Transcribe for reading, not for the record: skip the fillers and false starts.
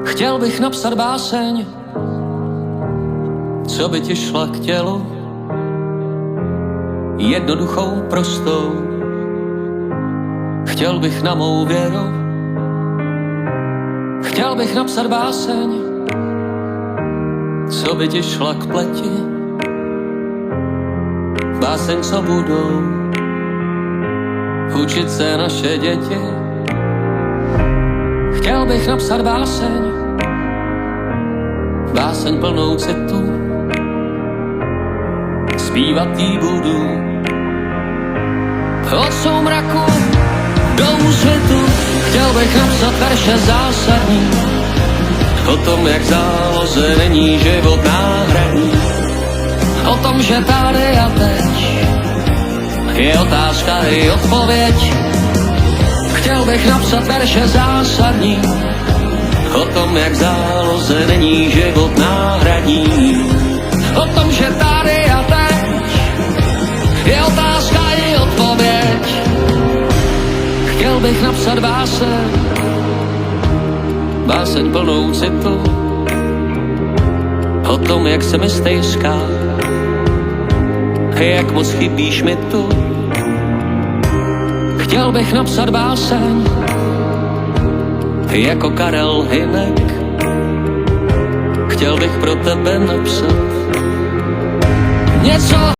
Chtěl bych napsat báseň, co by ti šla k tělu, jednoduchou, prostou. Chtěl bych na mou věru, chtěl bych napsat báseň, co by ti šla k pleti, báseň, co budou učit se naše děti. Chtěl bych napsat báseň, báseň plnou citu, zpívat jí budu od soumraku do úsvitu. Chtěl bych napsat verše zásadní o tom, jak záloze není život náhradní, o tom, že tady a teď je otázka i odpověď. Chtěl bych napsat verše zásadní o tom, jak záloze není život náhradní, o tom, že tady a teď je otázka i odpověď. Chtěl bych napsat báseň, báseň plnou citu, o tom, jak se mi stejská, jak moc chybíš mi tu. Chtěl bych napsat báseň jako Karel Hynek. Chtěl bych pro tebe napsat něco